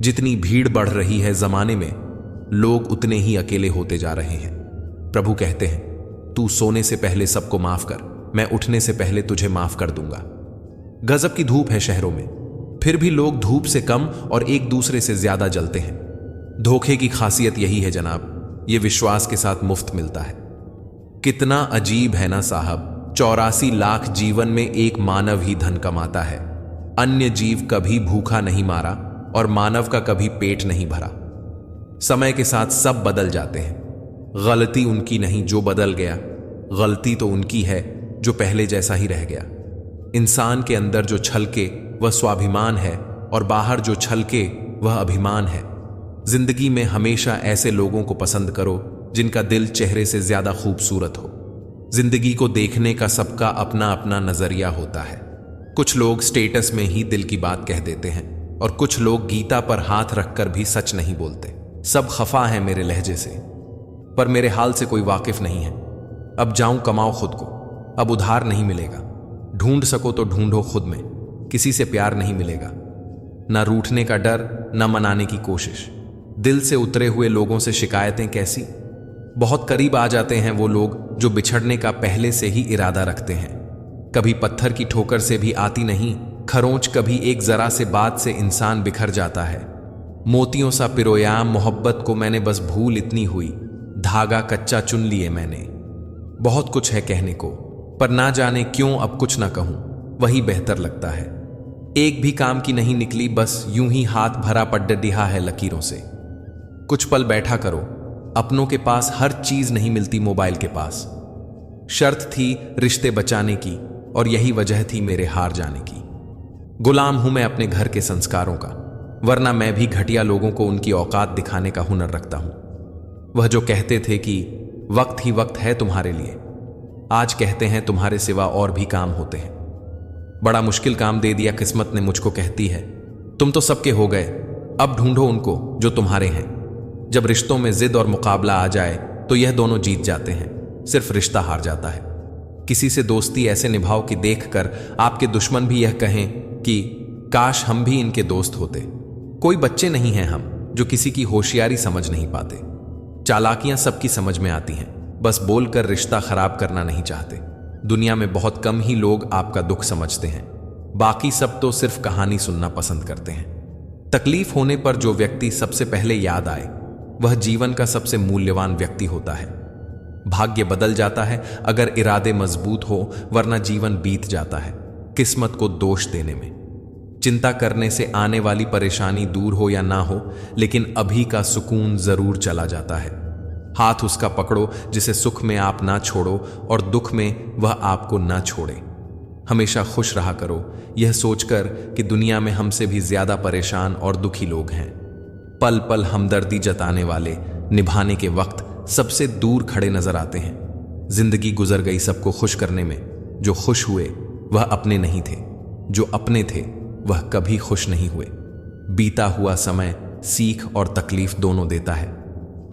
जितनी भीड़ बढ़ रही है जमाने में, लोग उतने ही अकेले होते जा रहे हैं। प्रभु कहते हैं, तू सोने से पहले सबको माफ कर, मैं उठने से पहले तुझे माफ कर दूंगा। गजब की धूप है शहरों में, फिर भी लोग धूप से कम और एक दूसरे से ज्यादा जलते हैं। धोखे की खासियत यही है जनाब, ये विश्वास के साथ मुफ्त मिलता है। कितना अजीब है ना साहब, 84 लाख जीवन में एक मानव ही धन कमाता है। अन्य जीव कभी भूखा नहीं मारा और मानव का कभी पेट नहीं भरा। समय के साथ सब बदल जाते हैं। गलती उनकी नहीं जो बदल गया, गलती तो उनकी है जो पहले जैसा ही रह गया। इंसान के अंदर जो छलके वह स्वाभिमान है और बाहर जो छलके वह अभिमान है। जिंदगी में हमेशा ऐसे लोगों को पसंद करो जिनका दिल चेहरे से ज्यादा खूबसूरत हो। जिंदगी को देखने का सबका अपना अपना नजरिया होता है। कुछ लोग स्टेटस में ही दिल की बात कह देते हैं और कुछ लोग गीता पर हाथ रखकर भी सच नहीं बोलते। सब खफा है मेरे लहजे से, पर मेरे हाल से कोई वाकिफ नहीं है। अब जाऊं कमाओ खुद को, अब उधार नहीं मिलेगा। ढूंढ सको तो ढूंढो खुद में, किसी से प्यार नहीं मिलेगा। ना रूठने का डर, ना मनाने की कोशिश। दिल से उतरे हुए लोगों से शिकायतें कैसी। बहुत करीब आ जाते हैं वो लोग जो बिछड़ने का पहले से ही इरादा रखते हैं। कभी पत्थर की ठोकर से भी आती नहीं खरोंच, कभी एक जरा से बात से इंसान बिखर जाता है। मोतियों सा पिरोया मोहब्बत को मैंने बस भूल इतनी हुई, धागा कच्चा चुन लिए मैंने। बहुत कुछ है कहने को, पर ना जाने क्यों अब कुछ ना कहूं, वही बेहतर लगता है। एक भी काम की नहीं निकली, बस यूं ही हाथ भरा पड्डिहा है लकीरों से। कुछ पल बैठा करो, अपनों के पास हर चीज नहीं मिलती मोबाइल के पास। शर्त थी रिश्ते बचाने की और यही वजह थी मेरे हार जाने की। गुलाम हूं मैं अपने घर के संस्कारों का, वरना मैं भी घटिया लोगों को उनकी औकात दिखाने का हुनर रखता हूं। वह जो कहते थे कि वक्त ही वक्त है तुम्हारे लिए, आज कहते हैं तुम्हारे सिवा और भी काम होते हैं। बड़ा मुश्किल काम दे दिया किस्मत ने मुझको, कहती है तुम तो सबके हो गए, अब ढूंढो उनको जो तुम्हारे हैं। जब रिश्तों में जिद और मुकाबला आ जाए तो यह दोनों जीत जाते हैं, सिर्फ रिश्ता हार जाता है। किसी से दोस्ती ऐसे निभाओ कि देखकर आपके दुश्मन भी यह कहें कि काश हम भी इनके दोस्त होते। कोई बच्चे नहीं हैं हम जो किसी की होशियारी समझ नहीं पाते। चालाकियां सबकी समझ में आती हैं, बस बोलकर रिश्ता खराब करना नहीं चाहते। दुनिया में बहुत कम ही लोग आपका दुख समझते हैं, बाकी सब तो सिर्फ कहानी सुनना पसंद करते हैं। तकलीफ होने पर जो व्यक्ति सबसे पहले याद आए वह जीवन का सबसे मूल्यवान व्यक्ति होता है। भाग्य बदल जाता है अगर इरादे मजबूत हो, वरना जीवन बीत जाता है किस्मत को दोष देने में। चिंता करने से आने वाली परेशानी दूर हो या ना हो, लेकिन अभी का सुकून जरूर चला जाता है। हाथ उसका पकड़ो जिसे सुख में आप ना छोड़ो और दुख में वह आपको ना छोड़े। हमेशा खुश रहा करो, यह सोचकर कि दुनिया में हमसे भी ज्यादा परेशान और दुखी लोग हैं। पल पल हमदर्दी जताने वाले निभाने के वक्त सबसे दूर खड़े नजर आते हैं। जिंदगी गुजर गई सबको खुश करने में। जो खुश हुए वह अपने नहीं थे, जो अपने थे वह कभी खुश नहीं हुए। बीता हुआ समय सीख और तकलीफ दोनों देता है।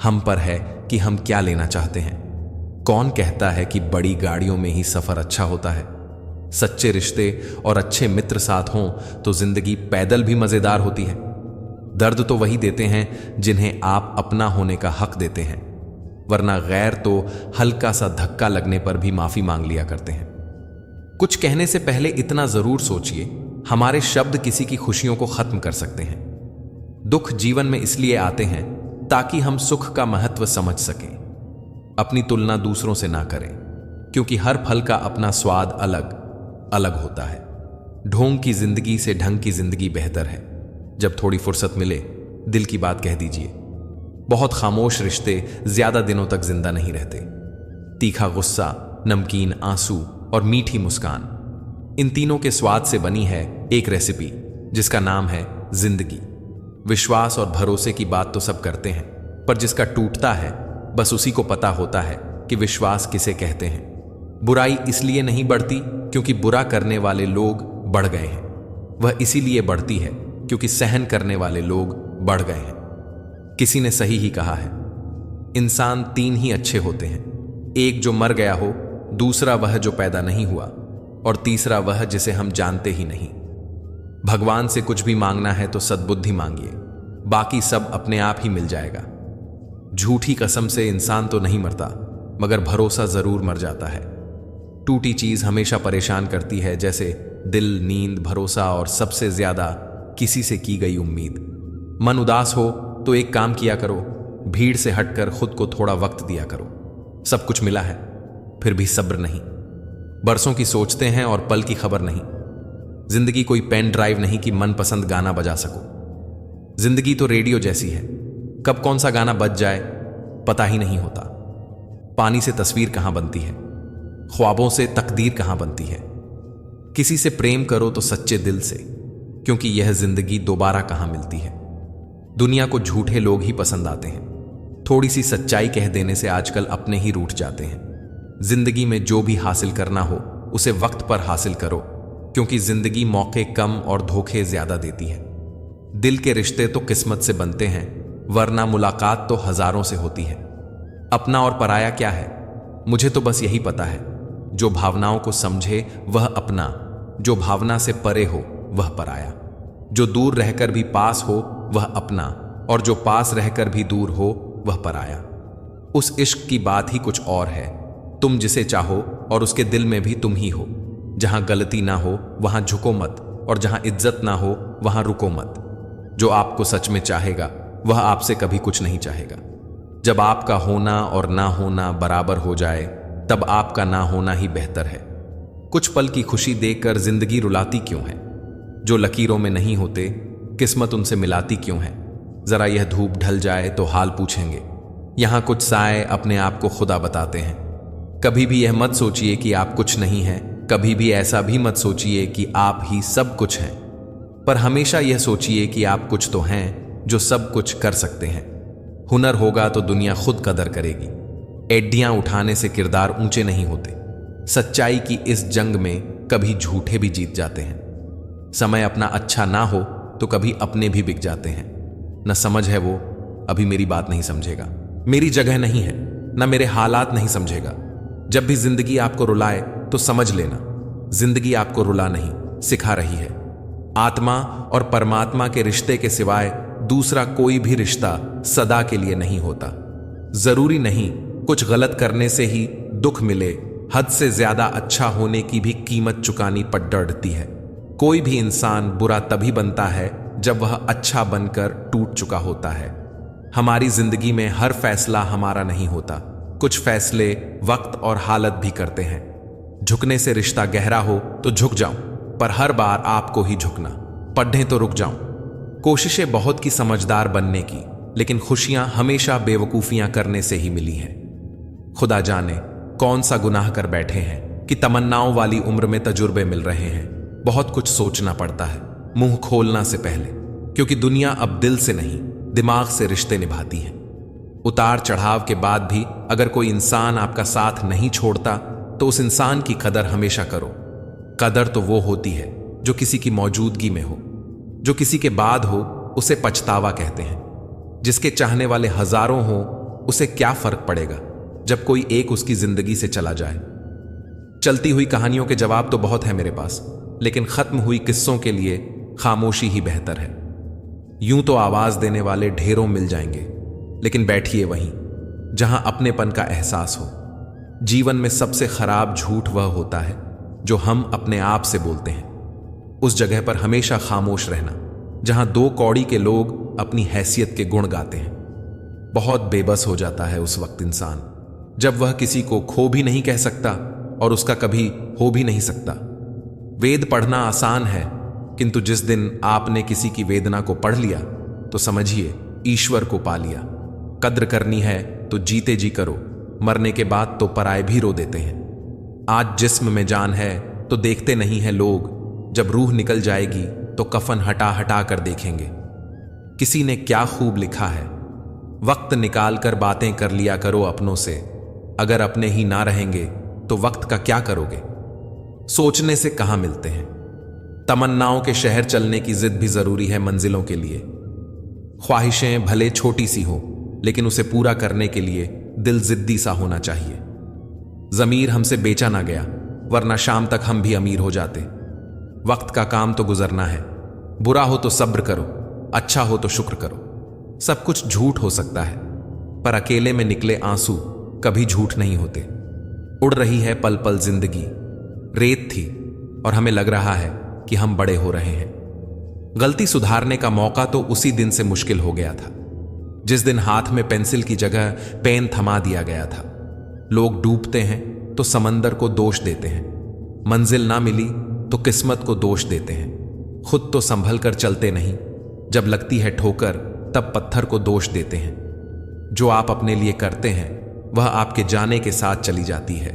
हम पर है कि हम क्या लेना चाहते हैं। कौन कहता है कि बड़ी गाड़ियों में ही सफर अच्छा होता है। सच्चे रिश्ते और अच्छे मित्र साथ हों तो जिंदगी पैदल भी मजेदार होती है। दर्द तो वही देते हैं जिन्हें आप अपना होने का हक देते हैं, वरना गैर तो हल्का सा धक्का लगने पर भी माफी मांग लिया करते हैं। कुछ कहने से पहले इतना जरूर सोचिए, हमारे शब्द किसी की खुशियों को खत्म कर सकते हैं। दुख जीवन में इसलिए आते हैं ताकि हम सुख का महत्व समझ सकें। अपनी तुलना दूसरों से ना करें, क्योंकि हर फल का अपना स्वाद अलग अलग होता है। ढोंग की जिंदगी से ढंग की जिंदगी बेहतर है। जब थोड़ी फुर्सत मिले दिल की बात कह दीजिए। बहुत खामोश रिश्ते ज्यादा दिनों तक जिंदा नहीं रहते। तीखा गुस्सा, नमकीन आंसू और मीठी मुस्कान, इन तीनों के स्वाद से बनी है एक रेसिपी जिसका नाम है जिंदगी। विश्वास और भरोसे की बात तो सब करते हैं, पर जिसका टूटता है बस उसी को पता होता है कि विश्वास किसे कहते हैं। बुराई इसलिए नहीं बढ़ती क्योंकि बुरा करने वाले लोग बढ़ गए हैं, वह इसीलिए बढ़ती है क्योंकि सहन करने वाले लोग बढ़ गए हैं। किसी ने सही ही कहा है, इंसान तीन ही अच्छे होते हैं, एक जो मर गया हो, दूसरा वह जो पैदा नहीं हुआ, और तीसरा वह जिसे हम जानते ही नहीं। भगवान से कुछ भी मांगना है तो सद्बुद्धि मांगिए, बाकी सब अपने आप ही मिल जाएगा। झूठी कसम से इंसान तो नहीं मरता, मगर भरोसा जरूर मर जाता है। टूटी चीज हमेशा परेशान करती है, जैसे दिल, नींद, भरोसा और सबसे ज्यादा किसी से की गई उम्मीद। मन उदास हो तो एक काम किया करो, भीड़ से हटकर खुद को थोड़ा वक्त दिया करो। सब कुछ मिला है फिर भी सब्र नहीं। बरसों की सोचते हैं और पल की खबर नहीं। जिंदगी कोई पेन ड्राइव नहीं कि मनपसंद गाना बजा सको। जिंदगी तो रेडियो जैसी है, कब कौन सा गाना बज जाए पता ही नहीं होता। पानी से तस्वीर कहां बनती है, ख्वाबों से तकदीर कहां बनती है। किसी से प्रेम करो तो सच्चे दिल से, क्योंकि यह जिंदगी दोबारा कहां मिलती है। दुनिया को झूठे लोग ही पसंद आते हैं। थोड़ी सी सच्चाई कह देने से आजकल अपने ही रूठ जाते हैं। जिंदगी में जो भी हासिल करना हो उसे वक्त पर हासिल करो, क्योंकि जिंदगी मौके कम और धोखे ज्यादा देती है। दिल के रिश्ते तो किस्मत से बनते हैं, वरना मुलाकात तो हजारों से होती है। अपना और पराया क्या है, मुझे तो बस यही पता है, जो भावनाओं को समझे वह अपना, जो भावना से परे हो वह पराया। जो दूर रहकर भी पास हो वह अपना, और जो पास रहकर भी दूर हो वह पराया। उस इश्क की बात ही कुछ और है। तुम जिसे चाहो और उसके दिल में भी तुम ही हो। जहां गलती ना हो वहां झुको मत, और जहां इज्जत ना हो वहां रुको मत। जो आपको सच में चाहेगा वह आपसे कभी कुछ नहीं चाहेगा। जब आपका होना और ना होना बराबर हो जाए, तब आपका ना होना ही बेहतर है। कुछ पल की खुशी देखकर जिंदगी रुलाती क्यों है। जो लकीरों में नहीं होते किस्मत उनसे मिलाती क्यों है। जरा यह धूप ढल जाए तो हाल पूछेंगे। यहां कुछ साए अपने आप को खुदा बताते हैं। कभी भी यह मत सोचिए कि आप कुछ नहीं हैं, कभी भी ऐसा भी मत सोचिए कि आप ही सब कुछ हैं, पर हमेशा यह सोचिए कि आप कुछ तो हैं जो सब कुछ कर सकते हैं। हुनर होगा तो दुनिया खुद कदर करेगी। एड्डियां उठाने से किरदार ऊंचे नहीं होते। सच्चाई की इस जंग में कभी झूठे भी जीत जाते हैं। समय अपना अच्छा ना हो तो कभी अपने भी बिक जाते हैं। न समझ है वो, अभी मेरी बात नहीं समझेगा। मेरी जगह नहीं है, न मेरे हालात नहीं समझेगा। जब भी जिंदगी आपको रुलाए तो समझ लेना, जिंदगी आपको रुला नहीं सिखा रही है। आत्मा और परमात्मा के रिश्ते के सिवाय दूसरा कोई भी रिश्ता सदा के लिए नहीं होता। जरूरी नहीं कुछ गलत करने से ही दुख मिले, हद से ज्यादा अच्छा होने की भी कीमत चुकानी पड़ डरती है। कोई भी इंसान बुरा तभी बनता है जब वह अच्छा बनकर टूट चुका होता है। हमारी जिंदगी में हर फैसला हमारा नहीं होता। कुछ फैसले वक्त और हालत भी करते हैं। झुकने से रिश्ता गहरा हो तो झुक जाऊं, पर हर बार आपको ही झुकना। पढ़ें तो रुक जाऊं। कोशिशें बहुत की समझदार बनने की, लेकिन खुशियां हमेशा बेवकूफियां करने से ही मिली हैं। खुदा जाने कौन सा गुनाह कर बैठे हैं कि तमन्नाओं वाली उम्र में तजुर्बे मिल रहे हैं। बहुत कुछ सोचना पड़ता है मुंह खोलना से पहले, क्योंकि दुनिया अब दिल से नहीं दिमाग से रिश्ते निभाती है। उतार चढ़ाव के बाद भी अगर कोई इंसान आपका साथ नहीं छोड़ता तो उस इंसान की कदर हमेशा करो। कदर तो वो होती है जो किसी की मौजूदगी में हो, जो किसी के बाद हो उसे पछतावा कहते हैं। जिसके चाहने वाले हजारों हो उसे क्या फर्क पड़ेगा जब कोई एक उसकी जिंदगी से चला जाए। चलती हुई कहानियों के जवाब तो बहुत है मेरे पास, लेकिन खत्म हुई किस्सों के लिए खामोशी ही बेहतर है। यूं तो आवाज देने वाले ढेरों मिल जाएंगे, लेकिन बैठिए वहीं जहां अपनेपन का एहसास हो। जीवन में सबसे खराब झूठ वह होता है जो हम अपने आप से बोलते हैं। उस जगह पर हमेशा खामोश रहना जहां दो कौड़ी के लोग अपनी हैसियत के गुण गाते हैं। बहुत बेबस हो जाता है उस वक्त इंसान जब वह किसी को खो भी नहीं कह सकता और उसका कभी हो भी नहीं सकता। वेद पढ़ना आसान है, किंतु जिस दिन आपने किसी की वेदना को पढ़ लिया तो समझिए ईश्वर को पा लिया। कद्र करनी है तो जीते जी करो, मरने के बाद तो पराए भी रो देते हैं। आज जिस्म में जान है तो देखते नहीं हैं लोग, जब रूह निकल जाएगी तो कफन हटा हटा कर देखेंगे। किसी ने क्या खूब लिखा है, वक्त निकाल कर बातें कर लिया करो अपनों से, अगर अपने ही ना रहेंगे तो वक्त का क्या करोगे। सोचने से कहां मिलते हैं। तमन्नाओं के शहर चलने की जिद भी जरूरी है मंजिलों के लिए। ख्वाहिशें भले छोटी सी हो, लेकिन उसे पूरा करने के लिए दिल जिद्दी सा होना चाहिए। जमीर हमसे बेचा ना गया, वरना शाम तक हम भी अमीर हो जाते। वक्त का काम तो गुजरना है, बुरा हो तो सब्र करो, अच्छा हो तो शुक्र करो। सब कुछ झूठ हो सकता है, पर अकेले में निकले आंसू कभी झूठ नहीं होते। उड़ रही है पल पल जिंदगी, रेत थी और हमें लग रहा है कि हम बड़े हो रहे हैं। गलती सुधारने का मौका तो उसी दिन से मुश्किल हो गया था जिस दिन हाथ में पेंसिल की जगह पेन थमा दिया गया था। लोग डूबते हैं तो समंदर को दोष देते हैं, मंजिल ना मिली तो किस्मत को दोष देते हैं। खुद तो संभल कर चलते नहीं, जब लगती है ठोकर तब पत्थर को दोष देते हैं। जो आप अपने लिए करते हैं वह आपके जाने के साथ चली जाती है,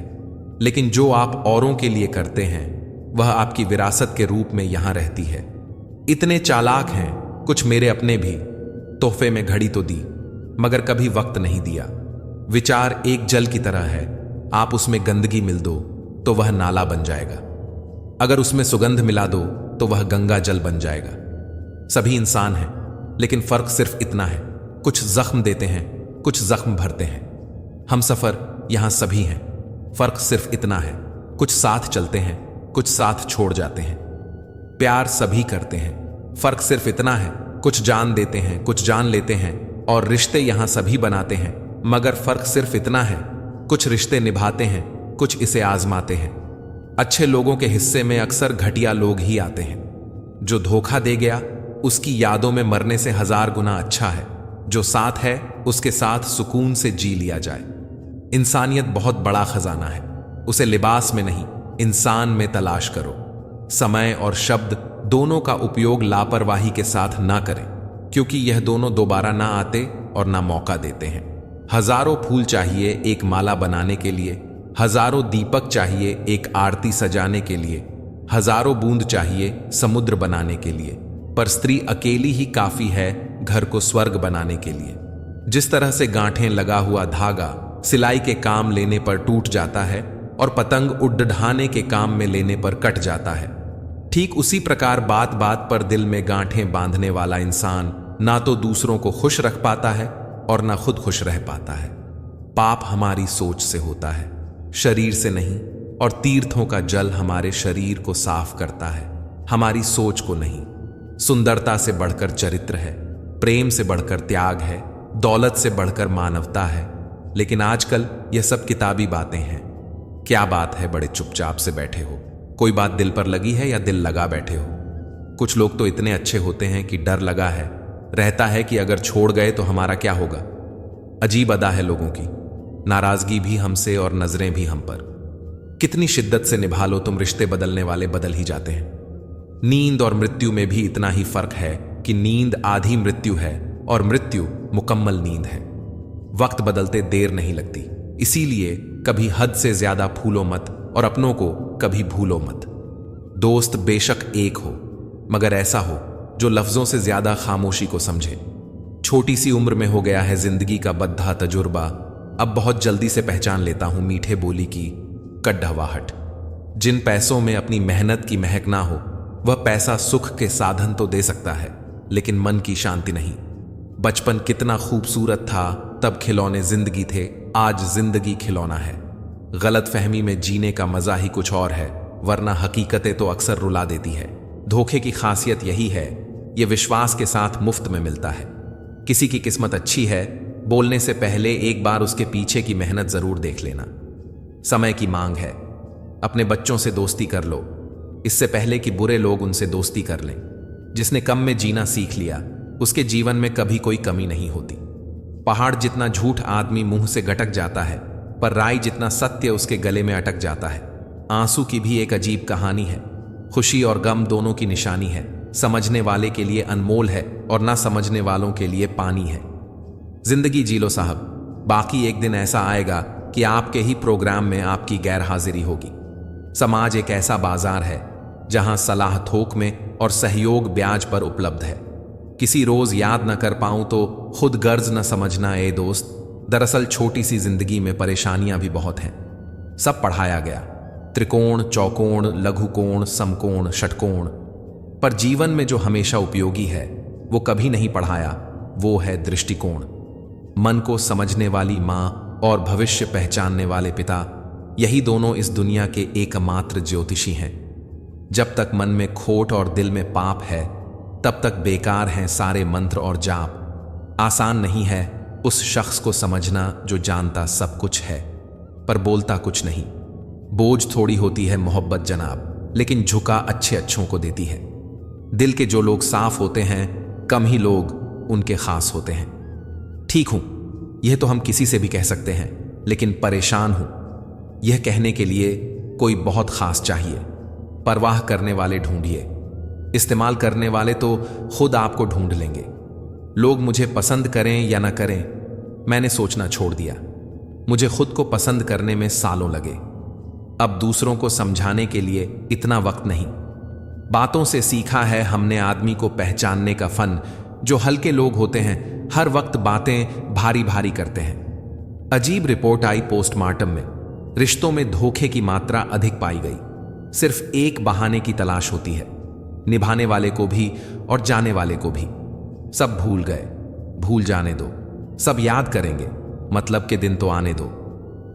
लेकिन जो आप औरों के लिए करते हैं वह आपकी विरासत के रूप में यहां रहती है। इतने चालाक हैं कुछ मेरे अपने भी, तोहफे में घड़ी तो दी मगर कभी वक्त नहीं दिया। विचार एक जल की तरह है, आप उसमें गंदगी मिल दो तो वह नाला बन जाएगा, अगर उसमें सुगंध मिला दो तो वह गंगा जल बन जाएगा। सभी इंसान हैं, लेकिन फर्क सिर्फ इतना है, कुछ जख्म देते हैं कुछ जख्म भरते हैं। हम सफर यहां सभी हैं, फर्क सिर्फ इतना है, कुछ साथ चलते हैं कुछ साथ छोड़ जाते हैं। प्यार सभी करते हैं, फर्क सिर्फ इतना है, कुछ जान देते हैं कुछ जान लेते हैं। और रिश्ते यहां सभी बनाते हैं, मगर फर्क सिर्फ इतना है, कुछ रिश्ते निभाते हैं कुछ इसे आजमाते हैं। अच्छे लोगों के हिस्से में अक्सर घटिया लोग ही आते हैं। जो धोखा दे गया उसकी यादों में मरने से 1000 गुना अच्छा है जो साथ है उसके साथ सुकून से जी लिया जाए। इंसानियत बहुत बड़ा खजाना है, उसे लिबास में नहीं इंसान में तलाश करो। समय और शब्द दोनों का उपयोग लापरवाही के साथ ना करें, क्योंकि यह दोनों दोबारा ना आते और ना मौका देते हैं। हजारों फूल चाहिए एक माला बनाने के लिए, हजारों दीपक चाहिए एक आरती सजाने के लिए, हजारों बूंद चाहिए समुद्र बनाने के लिए, पर स्त्री अकेली ही काफी है घर को स्वर्ग बनाने के लिए। जिस तरह से गांठें लगा हुआ धागा सिलाई के काम लेने पर टूट जाता है और पतंग उड़ाने के काम में लेने पर कट जाता है, ठीक उसी प्रकार बात बात पर दिल में गांठें बांधने वाला इंसान ना तो दूसरों को खुश रख पाता है और ना खुद खुश रह पाता है। पाप हमारी सोच से होता है, शरीर से नहीं, और तीर्थों का जल हमारे शरीर को साफ करता है, हमारी सोच को नहीं। सुंदरता से बढ़कर चरित्र है, प्रेम से बढ़कर त्याग है, दौलत से बढ़कर मानवता है। लेकिन आजकल यह सब किताबी बातें हैं। क्या बात है बड़े चुपचाप से बैठे हो, कोई बात दिल पर लगी है या दिल लगा बैठे हो। कुछ लोग तो इतने अच्छे होते हैं कि डर लगा है, रहता है कि अगर छोड़ गए तो हमारा क्या होगा। अजीब अदा है लोगों की, नाराजगी भी हमसे और नजरें भी हम पर। कितनी शिद्दत से निभा लो तुम, रिश्ते बदलने वाले बदल ही जाते हैं। नींद और मृत्यु में भी इतना ही फर्क है कि नींद आधी मृत्यु है और मृत्यु मुकम्मल नींद है। वक्त बदलते देर नहीं लगती, इसीलिए कभी हद से ज्यादा फूलो मत और अपनों को कभी भूलो मत। दोस्त बेशक एक हो, मगर ऐसा हो जो लफ्जों से ज्यादा खामोशी को समझे। छोटी सी उम्र में हो गया है जिंदगी का बद्धा तजुर्बा, अब बहुत जल्दी से पहचान लेता हूं मीठे बोली की कड़वाहट। जिन पैसों में अपनी मेहनत की महक ना हो, वह पैसा सुख के साधन तो दे सकता है, लेकिन मन की शांति नहीं। बचपन कितना खूबसूरत था, तब खिलौने जिंदगी थे, आज जिंदगी खिलौना है। गलत फहमी में जीने का मजा ही कुछ और है, वरना हकीकतें तो अक्सर रुला देती है। धोखे की खासियत यही है, यह विश्वास के साथ मुफ्त में मिलता है। किसी की किस्मत अच्छी है, बोलने से पहले एक बार उसके पीछे की मेहनत जरूर देख लेना। समय की मांग है, अपने बच्चों से दोस्ती कर लो, इससे पहले कि बुरे लोग उनसे दोस्ती कर लें। जिसने कम में जीना सीख लिया, उसके जीवन में कभी कोई कमी नहीं होती। पहाड़ जितना झूठ आदमी मुंह से गटक जाता है, पर राई जितना सत्य उसके गले में अटक जाता है। आंसू की भी एक अजीब कहानी है, खुशी और गम दोनों की निशानी है। समझने वाले के लिए अनमोल है और ना समझने वालों के लिए पानी है। जिंदगी जी लो साहब, बाकी एक दिन ऐसा आएगा कि आपके ही प्रोग्राम में आपकी गैर हाजिरी होगी। समाज एक ऐसा बाजार है जहां सलाह थोक में और सहयोग ब्याज पर उपलब्ध है। किसी रोज याद न कर पाऊं तो खुद गर्ज न समझना ए दोस्त। दरअसल छोटी सी जिंदगी में परेशानियां भी बहुत हैं। सब पढ़ाया गया, त्रिकोण, चौकोण, लघुकोण, समकोण, षटकोण, पर जीवन में जो हमेशा उपयोगी है वो कभी नहीं पढ़ाया, वो है दृष्टिकोण। मन को समझने वाली मां और भविष्य पहचानने वाले पिता, यही दोनों इस दुनिया के एकमात्र ज्योतिषी हैं। जब तक मन में खोट और दिल में पाप है, तब तक बेकार हैं सारे मंत्र और जाप। आसान नहीं है उस शख्स को समझना जो जानता सब कुछ है पर बोलता कुछ नहीं। बोझ थोड़ी होती है मोहब्बत जनाब, लेकिन झुका अच्छे अच्छों को देती है। दिल के जो लोग साफ होते हैं, कम ही लोग उनके खास होते हैं। ठीक हूं, यह तो हम किसी से भी कह सकते हैं, लेकिन परेशान हूं, यह कहने के लिए कोई बहुत खास चाहिए। परवाह करने वाले ढूंढिए, इस्तेमाल करने वाले तो खुद आपको ढूंढ लेंगे। लोग मुझे पसंद करें या ना करें, मैंने सोचना छोड़ दिया। मुझे खुद को पसंद करने में सालों लगे। अब दूसरों को समझाने के लिए इतना वक्त नहीं। बातों से सीखा है हमने आदमी को पहचानने का फन। जो हल्के लोग होते हैं, हर वक्त बातें भारी भारी करते हैं। अजीब रिपोर्ट आई पोस्टमार्टम में, रिश्तों में धोखे की मात्रा अधिक पाई गई। सिर्फ एक बहाने की तलाश होती है, निभाने वाले को भी और जाने वाले को भी। सब भूल गए, भूल जाने दो। सब याद करेंगे, मतलब के दिन तो आने दो।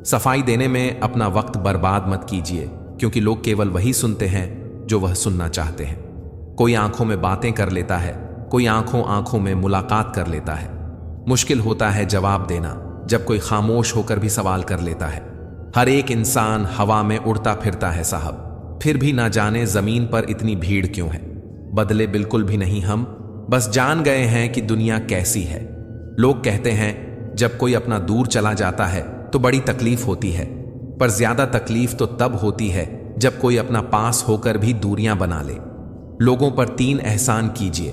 सफाई देने में अपना वक्त बर्बाद मत कीजिए, क्योंकि लोग केवल वही सुनते हैं जो वह सुनना चाहते हैं। कोई आंखों में बातें कर लेता है, कोई आंखों आंखों में मुलाकात कर लेता है। मुश्किल होता है जवाब देना जब कोई खामोश होकर भी सवाल कर लेता है। हर एक इंसान हवा में उड़ता फिरता है साहब, फिर भी ना जाने जमीन पर इतनी भीड़ क्यों है। बदले बिल्कुल भी नहीं हम, बस जान गए हैं कि दुनिया कैसी है। लोग कहते हैं जब कोई अपना दूर चला जाता है तो बड़ी तकलीफ होती है, पर ज्यादा तकलीफ तो तब होती है जब कोई अपना पास होकर भी दूरियां बना ले। लोगों पर 3 एहसान कीजिए,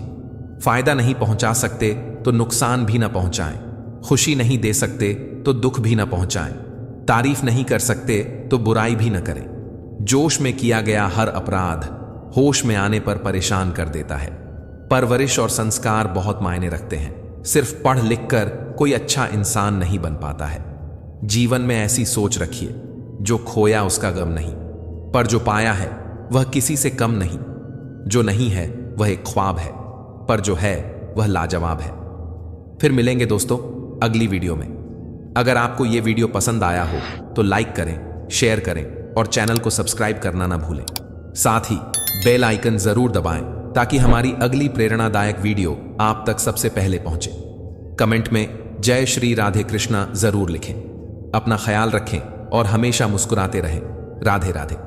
फायदा नहीं पहुंचा सकते तो नुकसान भी ना पहुंचाएं, खुशी नहीं दे सकते तो दुख भी ना पहुंचाएं, तारीफ नहीं कर सकते तो बुराई भी ना करें। जोश में किया गया हर अपराध होश में आने पर परेशान कर देता है। परवरिश और संस्कार बहुत मायने रखते हैं। सिर्फ पढ़ लिख कर कोई अच्छा इंसान नहीं बन पाता है। जीवन में ऐसी सोच रखिए, जो खोया उसका गम नहीं, पर जो पाया है वह किसी से कम नहीं। जो नहीं है वह एक ख्वाब है, पर जो है वह लाजवाब है। फिर मिलेंगे दोस्तों अगली वीडियो में। अगर आपको यह वीडियो पसंद आया हो तो लाइक करें, शेयर करें और चैनल को सब्सक्राइब करना ना भूलें। साथ ही बेल आइकन जरूर दबाएं ताकि हमारी अगली प्रेरणादायक वीडियो आप तक सबसे पहले पहुंचे। कमेंट में जय श्री राधे कृष्णा जरूर लिखें। अपना ख्याल रखें और हमेशा मुस्कुराते रहें। राधे राधे।